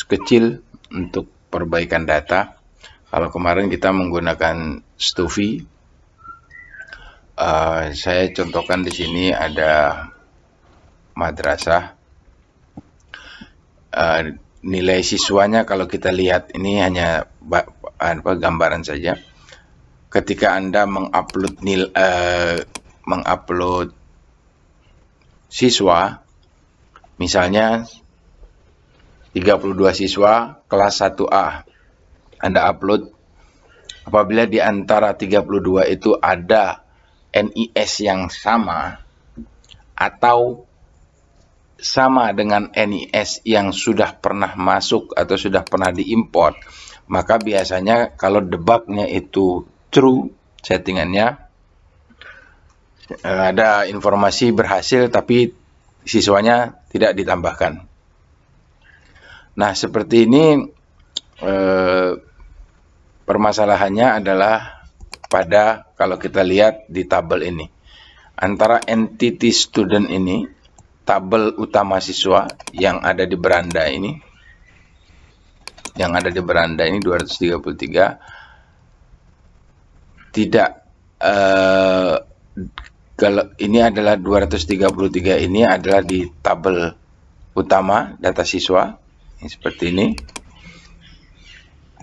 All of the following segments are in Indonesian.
kecil untuk perbaikan data. Kalau kemarin kita menggunakan Stuffy, saya contohkan di sini ada madrasah. Nilai siswanya kalau kita lihat ini hanya gambaran saja. Ketika Anda mengupload siswa, misalnya 32 siswa kelas 1A, Anda upload. Apabila di antara 32 itu ada NIS yang sama atau sama dengan NIS yang sudah pernah masuk atau sudah pernah diimport, maka biasanya kalau debugnya itu true, settingannya ada informasi berhasil tapi siswanya tidak ditambahkan. Nah, seperti ini permasalahannya adalah pada, kalau kita lihat di tabel ini, antara entity student ini, tabel utama siswa yang ada di beranda ini, 233, tidak, kalau ini adalah 233 ini adalah di tabel utama data siswa, seperti ini.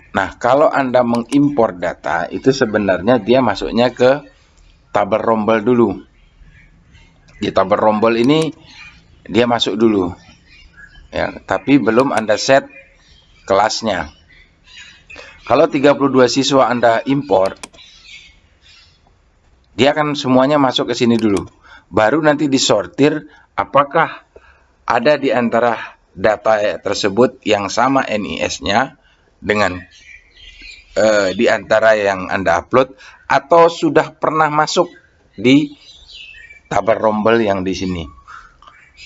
Nah, kalau Anda mengimpor data, itu sebenarnya dia masuknya ke tabel rombel dulu. Di tabel rombel ini dia masuk dulu, ya, tapi belum Anda set kelasnya. Kalau 32 siswa Anda import, dia akan semuanya masuk ke sini dulu. Baru nanti disortir apakah ada di antara data tersebut yang sama NIS-nya dengan di antara yang Anda upload, atau sudah pernah masuk di tabel rombel yang di sini.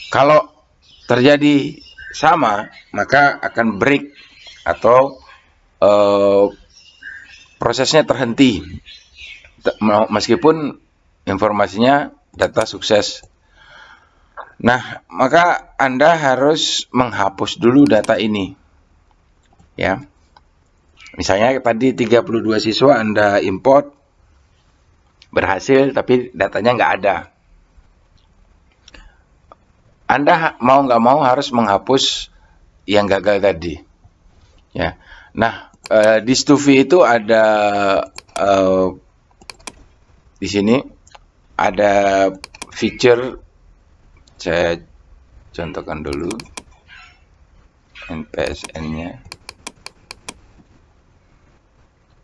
Kalau terjadi sama, maka akan break atau prosesnya terhenti, meskipun informasinya data sukses. Nah, maka Anda harus menghapus dulu data ini, ya. Misalnya tadi 32 siswa Anda import, berhasil tapi datanya nggak ada. Anda mau nggak mau harus menghapus yang gagal tadi, ya. Nah, di Stuffy itu ada di sini ada feature, saya contohkan dulu NPSN-nya.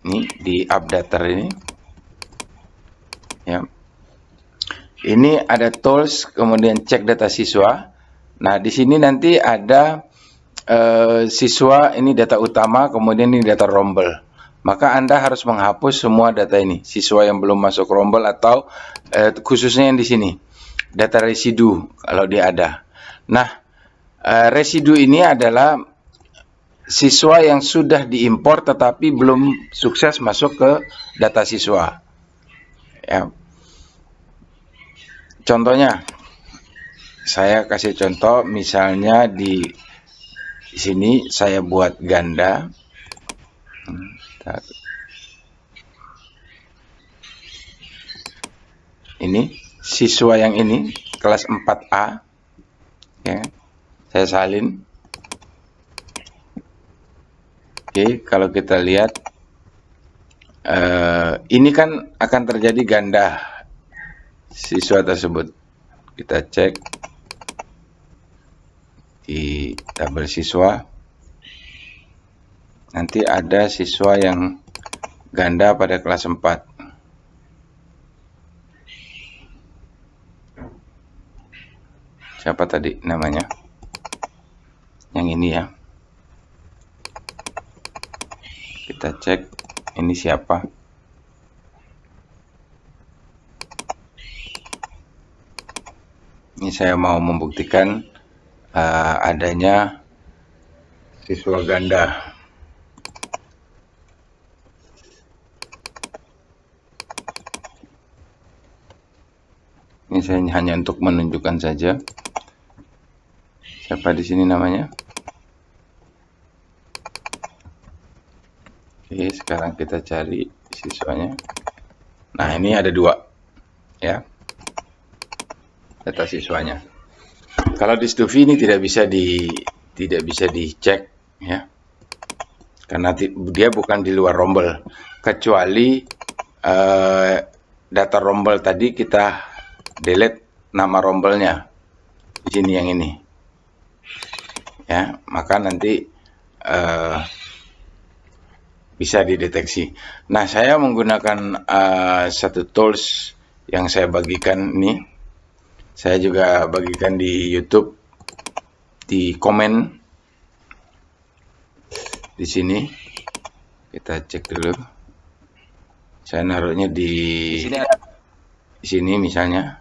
Ini di updater ini, ya. Ini ada tools, kemudian cek data siswa. Nah, di sini nanti ada siswa, ini data utama, kemudian ini data rombel. Maka Anda harus menghapus semua data ini, siswa yang belum masuk rombel, atau khususnya yang di sini, data residu kalau dia ada. Nah, residu ini adalah siswa yang sudah diimpor tetapi belum sukses masuk ke data siswa, ya. Contohnya, saya kasih contoh, misalnya di sini saya buat ganda. Ini siswa yang ini kelas 4A, ya. Saya salin. Oke, kalau kita lihat ini kan akan terjadi ganda siswa tersebut. Kita cek di tabel siswa, nanti ada siswa yang ganda pada kelas 4. Siapa tadi namanya? Yang ini, ya. Kita cek ini siapa. Ini saya mau membuktikan adanya siswa ganda. Ini saya hanya untuk menunjukkan saja. Siapa di sini namanya? Oke, sekarang kita cari siswanya. Nah, ini ada 2 ya, data siswanya. Kalau di Stufi ini tidak bisa dicek ya, karena dia bukan di luar rombel, kecuali data rombel tadi kita delete nama rombelnya di sini yang ini ya, maka nanti bisa dideteksi. Nah, saya menggunakan satu tools yang saya bagikan ini. Saya juga bagikan di YouTube, di komen di sini. Kita cek dulu. Saya naruhnya di sini misalnya.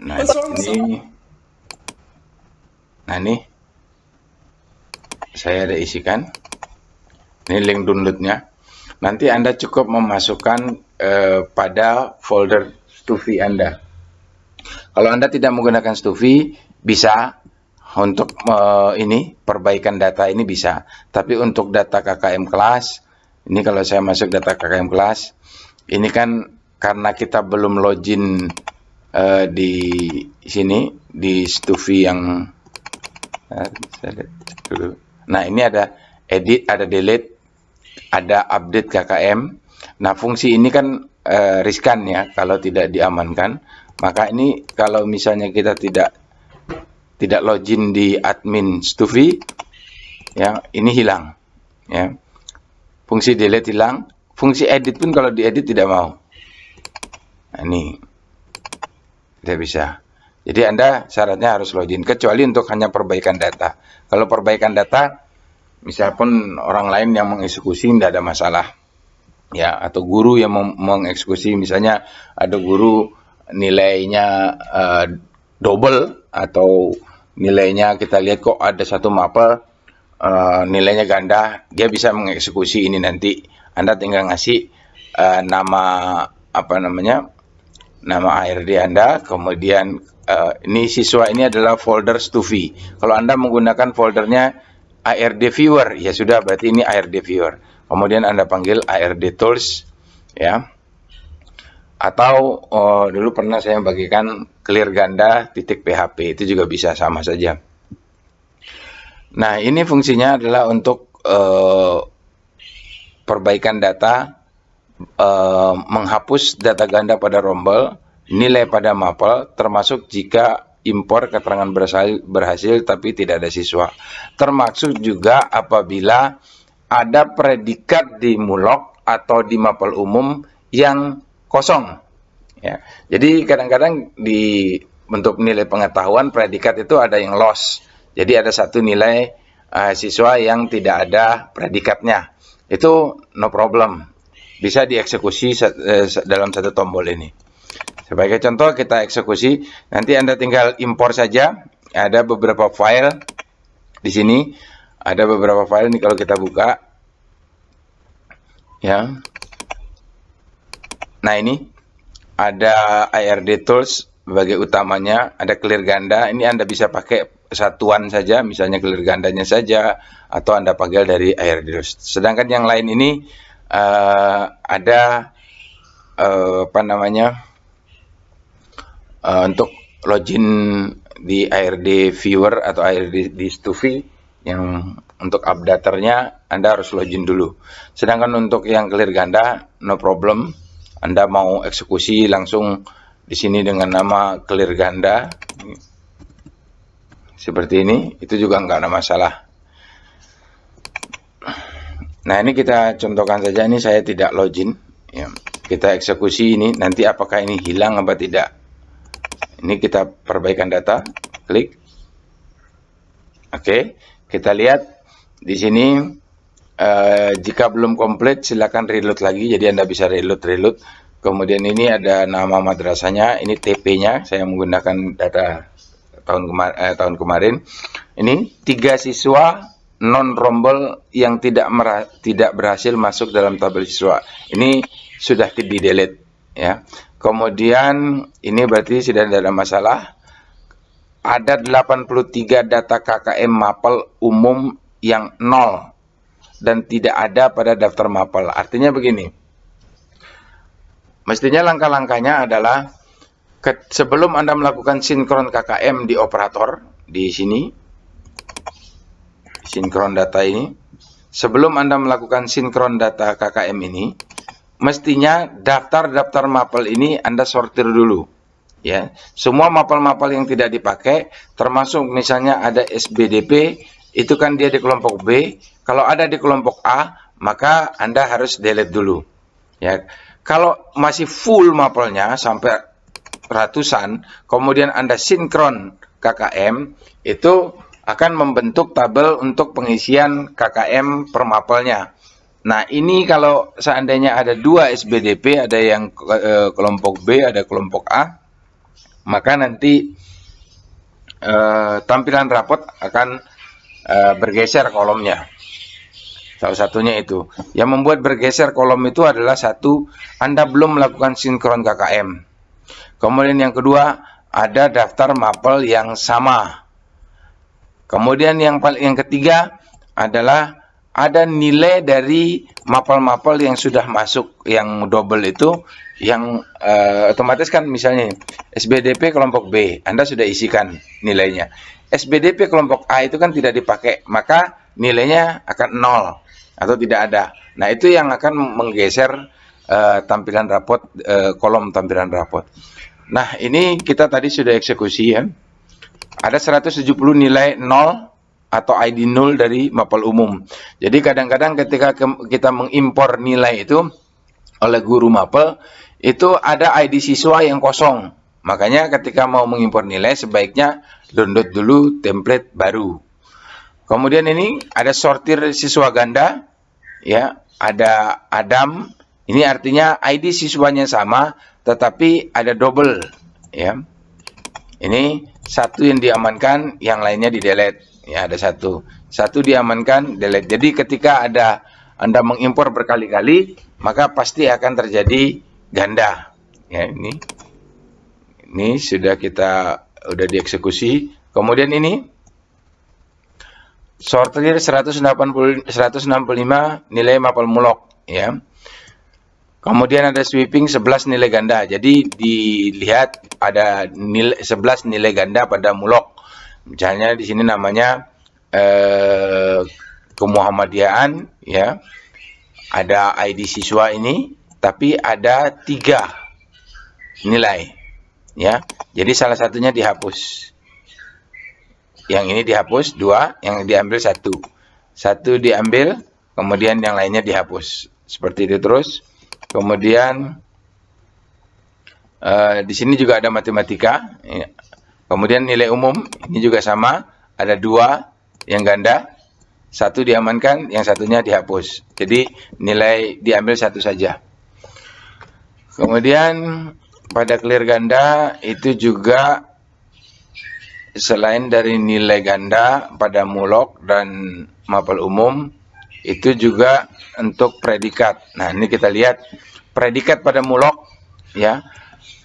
Nah, ini. Nah, ini saya ada isikan. Ini link downloadnya. Nanti Anda cukup memasukkan pada folder Stufi Anda. Kalau Anda tidak menggunakan Stufi, bisa untuk ini perbaikan data ini bisa. Tapi untuk data KKM kelas, ini kalau saya masuk data KKM kelas, ini kan karena kita belum login di sini di Stufi yang saya lihat dulu. Nah, ini ada edit, ada delete, ada update KKM. Nah, fungsi ini kan riskan ya kalau tidak diamankan. Maka ini kalau misalnya kita tidak login di admin Stufi, ya ini hilang. Ya, fungsi delete hilang, fungsi edit pun kalau diedit tidak mau. Nah, ini tidak bisa. Jadi Anda syaratnya harus login, kecuali untuk hanya perbaikan data. Kalau perbaikan data, misal pun orang lain yang mengeksekusi tidak ada masalah, ya, atau guru yang mengeksekusi, misalnya ada guru nilainya double atau nilainya kita lihat kok ada satu mapel nilainya ganda, dia bisa mengeksekusi ini. Nanti Anda tinggal ngasih nama apa namanya, nama ARD Anda, kemudian ini siswa ini adalah folder Stufi. Kalau Anda menggunakan foldernya ARD Viewer, ya sudah, berarti ini ARD Viewer. Kemudian Anda panggil ARD Tools, ya. Atau dulu pernah saya bagikan clear ganda .php, itu juga bisa, sama saja. Nah, ini fungsinya adalah untuk perbaikan data, menghapus data ganda pada rombel, nilai pada mapel, termasuk jika impor keterangan berhasil tapi tidak ada siswa. Termasuk juga apabila ada predikat di mulok atau di mapel umum yang kosong. Ya. Jadi kadang-kadang di bentuk nilai pengetahuan predikat itu ada yang loss. Jadi ada satu nilai siswa yang tidak ada predikatnya. Itu no problem. Bisa dieksekusi dalam satu tombol ini. Sebagai contoh kita eksekusi, nanti Anda tinggal impor saja. Ada beberapa file di sini. Ada beberapa file ini kalau kita buka. Ya. Nah, ini ada ARD Tools sebagai utamanya, ada clear ganda. Ini Anda bisa pakai satuan saja, misalnya clear gandanya saja, atau Anda panggil dari ARD Tools. Sedangkan yang lain ini ada apa namanya, untuk login di ARD Viewer atau ARD di Stufi, yang untuk updaternya Anda harus login dulu. Sedangkan untuk yang clear ganda, no problem. Anda mau eksekusi langsung di sini dengan nama clear ganda seperti ini, itu juga nggak ada masalah. Nah, ini kita contohkan saja, ini saya tidak login ya. Kita eksekusi ini, nanti apakah ini hilang apa tidak. Ini kita perbaikan data, klik. Oke, kita lihat di sini jika belum komplit silakan reload lagi, jadi Anda bisa reload. Kemudian ini ada nama madrasahnya, ini TP-nya, saya menggunakan data tahun kemarin. Ini 3 siswa non rombel yang tidak berhasil masuk dalam tabel siswa. Ini sudah di delete ya. Kemudian ini berarti sudah tidak ada masalah. Ada 83 data KKM mapel umum yang 0. dan tidak ada pada daftar mapel. Artinya begini, mestinya langkah-langkahnya adalah sebelum Anda melakukan sinkron KKM di operator, di sini, sinkron data ini, sebelum Anda melakukan sinkron data KKM ini, mestinya daftar-daftar mapel ini Anda sortir dulu. Ya, semua mapel-mapel yang tidak dipakai, termasuk misalnya ada SBDP, itu kan dia di kelompok B. Kalau ada di kelompok A, maka Anda harus delete dulu. Ya, kalau masih full mapelnya sampai ratusan, kemudian Anda sinkron KKM, itu akan membentuk tabel untuk pengisian KKM per mapelnya. Nah, ini kalau seandainya ada 2 SBDP, ada yang kelompok B, ada kelompok A, maka nanti tampilan rapot akan bergeser kolomnya. Salah satunya itu. Yang membuat bergeser kolom itu adalah satu, Anda belum melakukan sinkron KKM. Kemudian yang kedua, ada daftar mapel yang sama. Kemudian yang ketiga adalah ada nilai dari mapel-mapel yang sudah masuk, yang double itu, yang otomatis kan misalnya SBDP kelompok B, Anda sudah isikan nilainya. SBDP kelompok A itu kan tidak dipakai, maka nilainya akan 0 atau tidak ada. Nah, itu yang akan menggeser tampilan rapot, kolom tampilan rapot. Nah, ini kita tadi sudah eksekusi ya. Ada 170 nilai 0 atau ID 0 dari mapel umum. Jadi kadang-kadang ketika kita mengimpor nilai itu oleh guru mapel, itu ada ID siswa yang kosong. Makanya ketika mau mengimpor nilai, sebaiknya download dulu template baru. Kemudian ini ada sortir siswa ganda, ya, ada Adam. Ini artinya ID siswanya sama, tetapi ada double, ya. Ini satu yang diamankan, yang lainnya di delete. Ya, ada satu diamankan, delete. Jadi ketika Anda mengimpor berkali-kali, maka pasti akan terjadi ganda. Ya, ini sudah dieksekusi. Kemudian ini sortir 165 nilai mapel mulok, ya. Kemudian ada sweeping 11 nilai ganda. Jadi dilihat ada 11 nilai ganda pada mulok. Misalnya di sini namanya kemuhamadiaan, ya. Ada ID siswa ini, tapi ada 3 nilai, ya. Jadi salah satunya dihapus. Yang ini dihapus 2, yang diambil 1. 1 diambil, kemudian yang lainnya dihapus. Seperti itu terus. Kemudian di sini juga ada matematika. Ya. Kemudian nilai umum ini juga sama, ada 2 yang ganda, 1 diamankan, yang satunya dihapus. Jadi nilai diambil 1 saja. Kemudian pada clear ganda itu juga selain dari nilai ganda pada mulok dan mapel umum, itu juga untuk predikat. Nah, ini kita lihat predikat pada mulok, ya.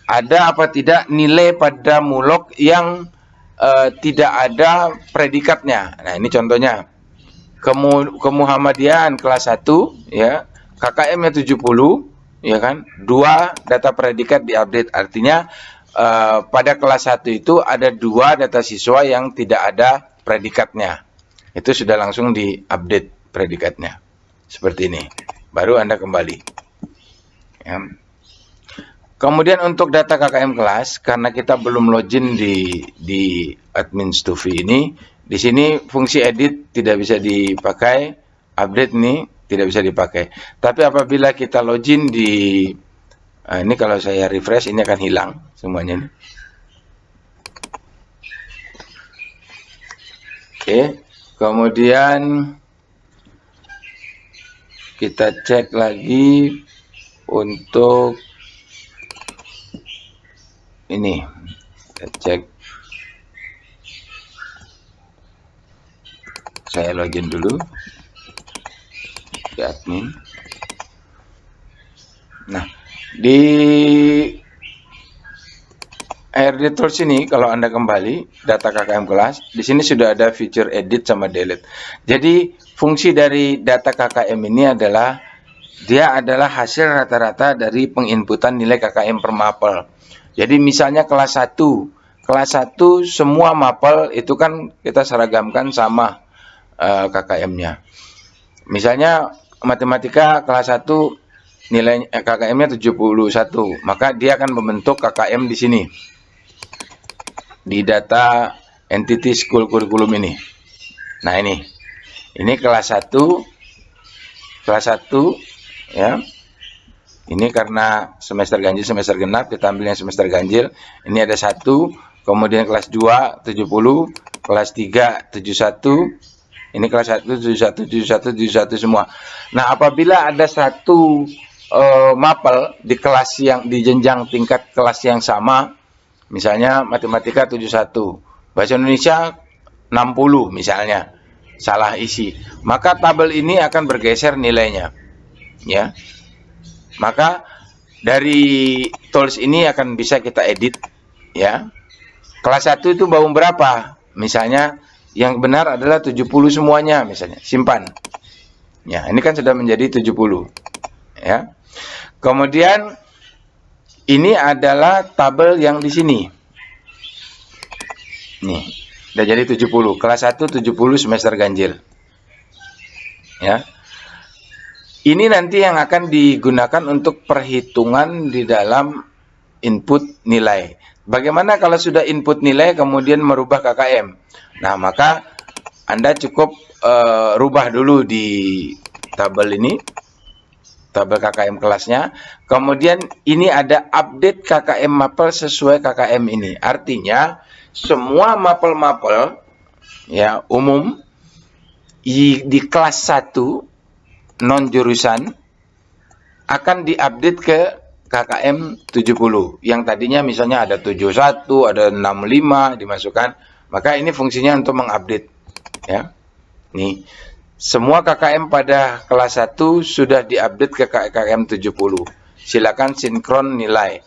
Ada apa tidak nilai pada mulok yang tidak ada predikatnya. Nah, ini contohnya. Kemuhamadiaan kelas 1, ya. KKM-nya 70, ya kan? 2 data predikat diupdate. Artinya pada kelas 1 itu ada 2 data siswa yang tidak ada predikatnya. Itu sudah langsung diupdate predikatnya. Seperti ini. Baru Anda kembali. Ya. Kemudian untuk data KKM kelas, karena kita belum login di admin Stufi ini, di sini fungsi edit tidak bisa dipakai, update ini tidak bisa dipakai. Tapi apabila kita login ini kalau saya refresh, ini akan hilang semuanya. Oke, kemudian kita cek lagi untuk ini, kita cek. Saya login dulu di admin. Nah, di ARD Tools ini kalau Anda kembali data KKM kelas, di sini sudah ada feature edit sama delete. Jadi fungsi dari data KKM ini adalah dia adalah hasil rata-rata dari penginputan nilai KKM per mapel. Jadi misalnya kelas 1 semua mapel itu kan kita seragamkan sama KKM-nya. Misalnya matematika kelas 1 nilai KKM-nya 71, maka dia akan membentuk KKM di sini. Di data entity school curriculum ini. Nah, ini kelas 1 ya. Ini karena semester ganjil, semester genap, kita ambil yang semester ganjil. Ini ada 1, kemudian kelas 2 70, kelas 3 71. Ini kelas 1 71 71 71 semua. Nah, apabila ada satu mapel di kelas yang di jenjang tingkat kelas yang sama, misalnya matematika 71, bahasa Indonesia 60 misalnya, salah isi, maka tabel ini akan bergeser nilainya, ya. Maka dari tools ini akan bisa kita edit, ya. Kelas 1 itu bau berapa? Misalnya yang benar adalah 70 semuanya, misalnya, simpan. Ya, ini kan sudah menjadi 70, ya. Kemudian ini adalah tabel yang di sini. Nih, udah jadi 70. Kelas 1 70 semester ganjil. Ya. Ini nanti yang akan digunakan untuk perhitungan di dalam input nilai. Bagaimana kalau sudah input nilai kemudian merubah KKM? Nah, maka Anda cukup rubah dulu di tabel ini, tabel KKM kelasnya. Kemudian ini ada update KKM mapel sesuai KKM ini. Artinya semua mapel-mapel ya umum di kelas 1 non jurusan akan diupdate ke KKM 70. Yang tadinya misalnya ada 71, ada 65 dimasukkan. Maka ini fungsinya untuk mengupdate, ya. Nih, semua KKM pada kelas 1 sudah diupdate ke KKM 70. Silakan sinkron nilai.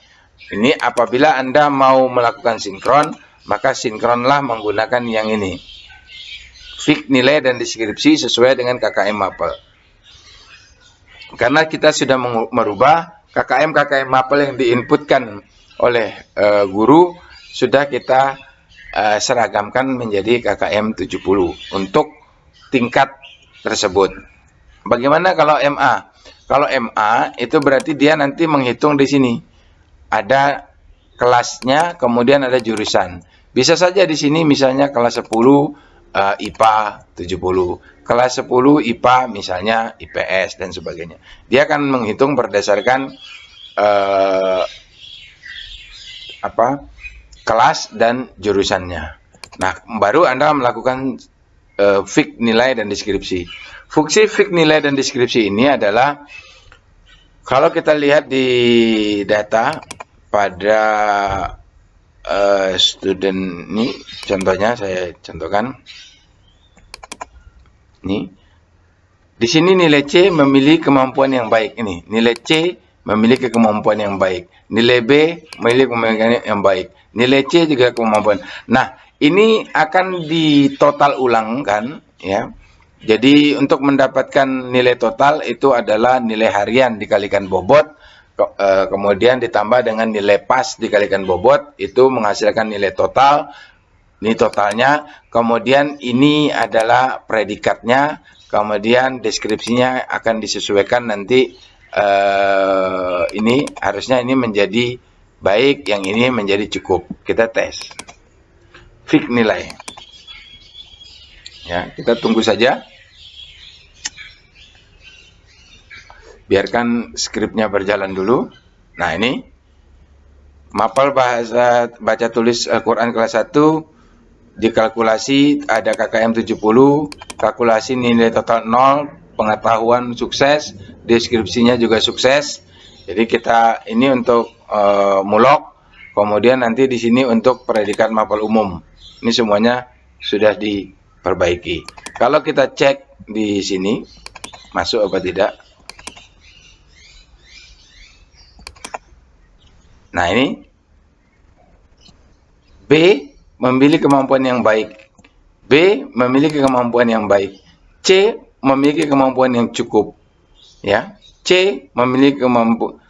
Ini apabila Anda mau melakukan sinkron, maka sinkronlah menggunakan yang ini. Fix nilai dan deskripsi sesuai dengan KKM mapel. Karena kita sudah merubah KKM mapel yang diinputkan oleh guru, sudah kita seragamkan menjadi KKM 70 untuk tingkat tersebut. Bagaimana kalau MA? Kalau MA itu berarti dia nanti menghitung di sini. Ada kelasnya, kemudian ada jurusan. Bisa saja di sini misalnya kelas 10 IPA 70, kelas 10 IPA misalnya IPS dan sebagainya. Dia akan menghitung berdasarkan kelas dan jurusannya. Nah, baru Anda melakukan fix nilai dan deskripsi. Fungsi fix nilai dan deskripsi ini adalah kalau kita lihat di data pada student ini, contohnya saya contohkan. Nih, di sini nilai C memiliki kemampuan yang baik. Ini nilai C memiliki kemampuan yang baik. Nilai B memiliki kemampuan yang baik. Nilai C juga kemampuan. Nah, ini akan ditotal ulangkan, ya. Jadi untuk mendapatkan nilai total itu adalah nilai harian dikalikan bobot, kemudian ditambah dengan nilai pas dikalikan bobot, itu menghasilkan nilai total. Ini totalnya. Kemudian ini adalah predikatnya. Kemudian deskripsinya akan disesuaikan nanti. Ini harusnya ini menjadi baik, yang ini menjadi cukup. Kita tes. Fix nilai. Ya, kita tunggu saja. Biarkan skripnya berjalan dulu. Nah, ini mapel bahasa baca tulis Al-Quran kelas 1 dikalkulasi, ada KKM 70, kalkulasi nilai total 0, pengetahuan sukses, deskripsinya juga sukses. Jadi kita ini untuk mulok, kemudian nanti di sini untuk predikat mapel umum. Ini semuanya sudah diperbaiki. Kalau kita cek di sini masuk apa tidak. Nah, ini B memiliki kemampuan yang baik, B memiliki kemampuan yang baik, C memiliki kemampuan yang cukup, ya. C memiliki kemampuan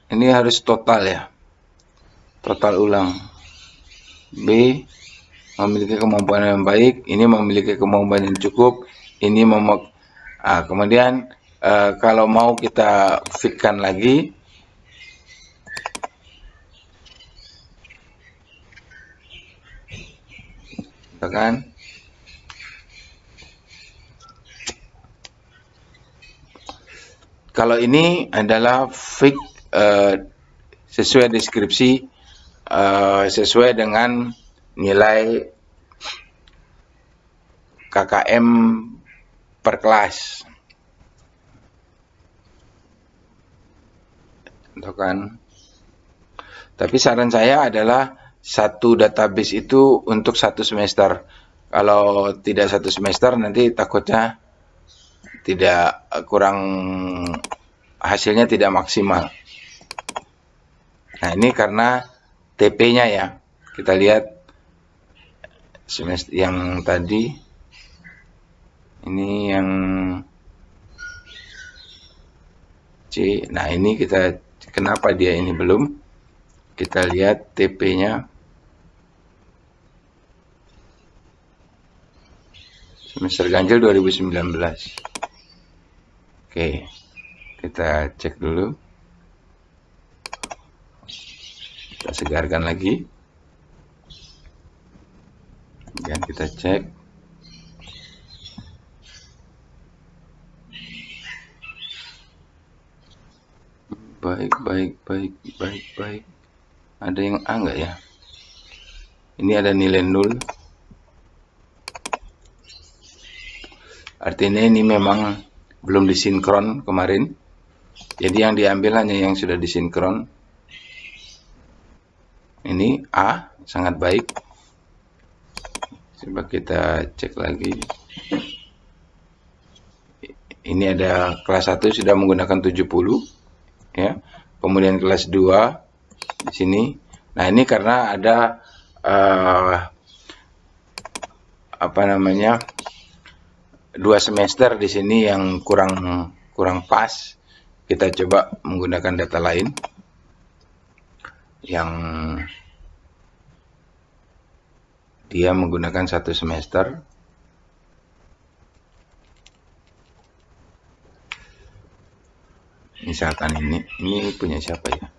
ini harus total ya, total ulang. B memiliki kemampuan yang baik, ini memiliki kemampuan yang cukup, ini kemudian kalau mau kita fitkan lagi, kan? Kalau ini adalah fit sesuai deskripsi, sesuai dengan nilai KKM per kelas, kan? Tapi saran saya adalah satu database itu untuk 1 semester. Kalau tidak 1 semester nanti takutnya tidak hasilnya tidak maksimal. Nah, ini karena TP-nya ya. Kita lihat semester yang tadi. Ini yang C. Nah, ini kenapa dia ini belum? Kita lihat TP-nya. Semester ganjil 2019. Oke. Kita cek dulu. Kita segarkan lagi. Dan kita cek. Baik. Ada yang A enggak ya? Ini ada nilai 0. Artinya ini memang belum disinkron kemarin. Jadi yang diambil hanya yang sudah disinkron. Ini A, sangat baik. Coba kita cek lagi. Ini ada kelas 1 sudah menggunakan 70. Ya. Kemudian kelas 2 di sini. Nah, ini karena ada apa namanya? 2 semester di sini yang kurang pas. Kita coba menggunakan data lain yang dia menggunakan 1 semester. Misalkan ini punya siapa ya?